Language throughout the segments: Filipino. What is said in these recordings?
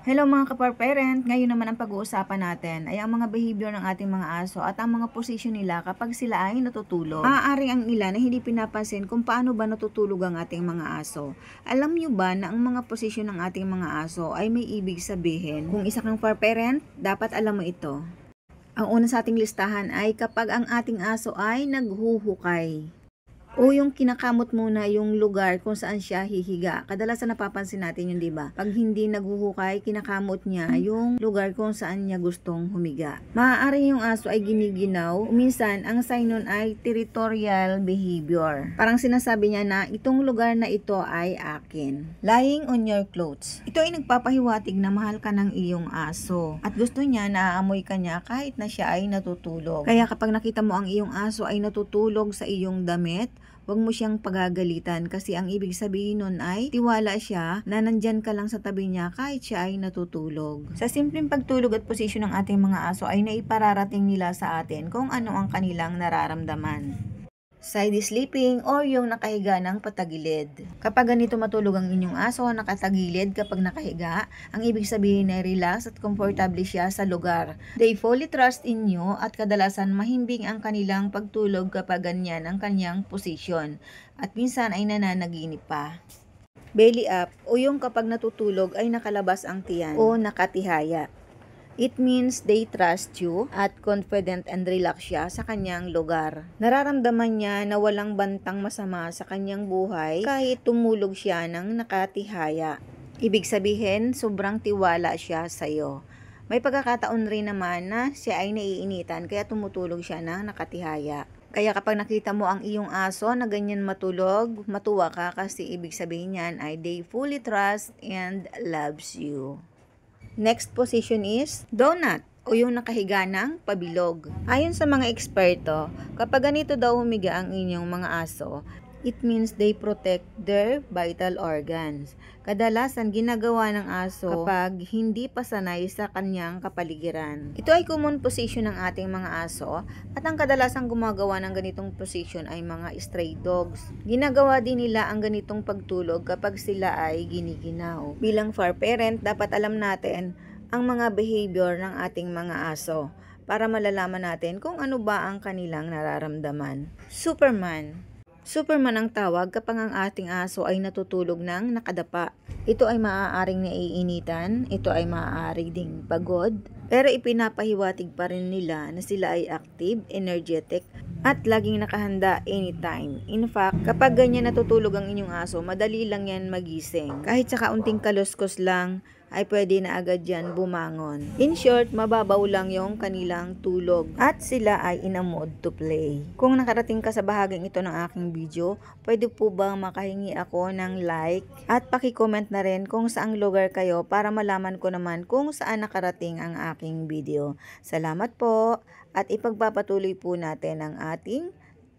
Hello mga kapar-parent, ngayon naman ang pag-uusapan natin ay ang mga behavior ng ating mga aso at ang mga posisyon nila kapag sila ay natutulog. Maaaring ang ilan ay hindi pinapansin kung paano ba natutulog ang ating mga aso. Alam nyo ba na ang mga posisyon ng ating mga aso ay may ibig sabihin? Kung isa kang par-parent, dapat alam mo ito. Ang una sa ating listahan ay kapag ang ating aso ay naghuhukay. O yung kinakamot muna yung lugar kung saan siya hihiga. Kadalasan napapansin natin yun, di ba? Pag hindi naghuhukay, kinakamot niya yung lugar kung saan niya gustong humiga. Maaari yung aso ay giniginaw. Minsan, ang sign nun ay territorial behavior. Parang sinasabi niya na itong lugar na ito ay akin. Lying on your clothes. Ito ay nagpapahiwatig na mahal ka ng iyong aso. At gusto niya na aamoy ka niya kahit na siya ay natutulog. Kaya kapag nakita mo ang iyong aso ay natutulog sa iyong damit, huwag mo siyang pagagalitan kasi ang ibig sabihin nun ay tiwala siya na nandyan ka lang sa tabi niya kahit siya ay natutulog. Sa simpleng pagtulog at posisyon ng ating mga aso ay naipararating nila sa atin kung ano ang kanilang nararamdaman. Side sleeping or yung nakahiga ng patagilid. Kapag ganito matulog ang inyong aso, nakatagilid kapag nakahiga, ang ibig sabihin ay relax at komportable siya sa lugar. They fully trust in you at kadalasan mahimbing ang kanilang pagtulog kapag ganyan ang kanyang posisyon. At minsan ay nananaginip pa. Belly up o yung kapag natutulog ay nakalabas ang tiyan o nakatihaya. It means they trust you at confident and relax siya sa kanyang lugar. Nararamdaman niya na walang bantang masama sa kanyang buhay kahit tumulog siya ng nakatihaya. Ibig sabihin, sobrang tiwala siya sa iyo. May pagkakataon rin naman na siya ay naiinitan kaya tumutulog siya ng nakatihaya. Kaya kapag nakita mo ang iyong aso na ganyan matulog, matuwa ka kasi ibig sabihin niyan ay they fully trust and loves you. Next position is donut o yung nakahiga ng pabilog. Ayon sa mga eksperto, kapag ganito daw humiga ang inyong mga aso, it means they protect their vital organs. Kadalasan ginagawa ng aso kapag hindi pa sanay sa kanyang kapaligiran. Ito ay common position ng ating mga aso at ang kadalasang gumagawa ng ganitong position ay mga stray dogs. Ginagawa din nila ang ganitong pagtulog kapag sila ay giniginaw. Bilang fur parent, dapat alam natin ang mga behavior ng ating mga aso para malalaman natin kung ano ba ang kanilang nararamdaman. Superman ang tawag kapag ang ating aso ay natutulog ng nakadapa. Ito ay maaaring naiinitan, ito ay maaari ding pagod, pero ipinapahiwatig pa rin nila na sila ay active, energetic, at laging nakahanda anytime. In fact, kapag ganyan natutulog ang inyong aso, madali lang yan magising. Kahit sa kaunting kaluskos lang, ay pwede na agad yan bumangon. In short, mababaw lang yung kanilang tulog at sila ay in a mood to play. Kung nakarating ka sa bahaging ito ng aking video, pwede po bang makahingi ako ng like at paki-comment na rin kung saang lugar kayo para malaman ko naman kung saan nakarating ang aking video. Salamat po at ipagpapatuloy po natin ang ating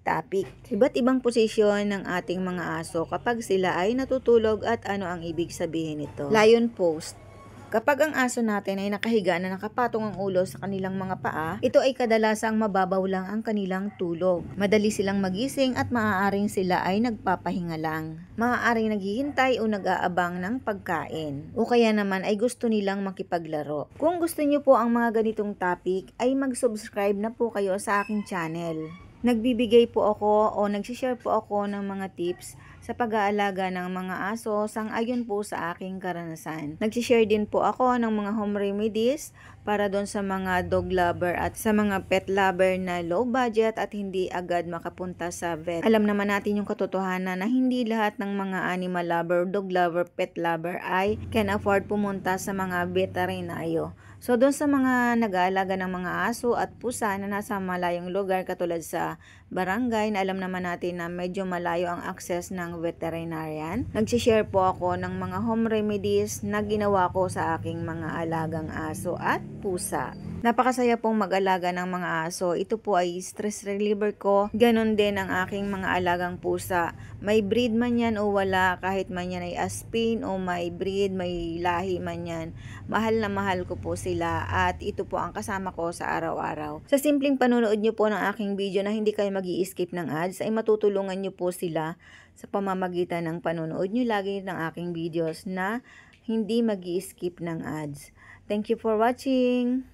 topic. Iba't ibang posisyon ng ating mga aso kapag sila ay natutulog at ano ang ibig sabihin nito. Lion pose. Kapag ang aso natin ay nakahiga na nakapatong ang ulo sa kanilang mga paa, ito ay kadalasang mababaw lang ang kanilang tulog. Madali silang magising at maaaring sila ay nagpapahinga lang. Maaaring naghihintay o nag-aabang ng pagkain. O kaya naman ay gusto nilang makipaglaro. Kung gusto niyo po ang mga ganitong topic, ay mag-subscribe na po kayo sa aking channel. Nagbibigay po ako o nagsishare po ako ng mga tips sa pag-aalaga ng mga aso sang-ayon po sa aking karanasan. Nagsishare din po ako ng mga home remedies para doon sa mga dog lover at sa mga pet lover na low budget at hindi agad makapunta sa vet. Alam naman natin yung katotohanan na hindi lahat ng mga animal lover, dog lover, pet lover ay can afford pumunta sa mga veterinaryo. So, doon sa mga nag-aalaga ng mga aso at pusa na nasa malayong lugar katulad sa barangay na alam naman natin na medyo malayo ang access ng veterinarian, nagsishare po ako ng mga home remedies na ginawa ko sa aking mga alagang aso at pusa. Napakasaya pong mag-alaga ng mga aso. Ito po ay stress reliever ko. Ganon din ang aking mga alagang pusa. May breed man yan o wala, kahit man yan ay aspin o may breed, may lahi man yan. Mahal na mahal ko po sila at ito po ang kasama ko sa araw-araw. Sa simpleng panonood nyo po ng aking video na hindi kayo mag-i-skip ng ads, ay matutulungan nyo po sila sa pamamagitan ng panonood nyo lagi ng aking videos na hindi mag-i-skip ng ads. Thank you for watching!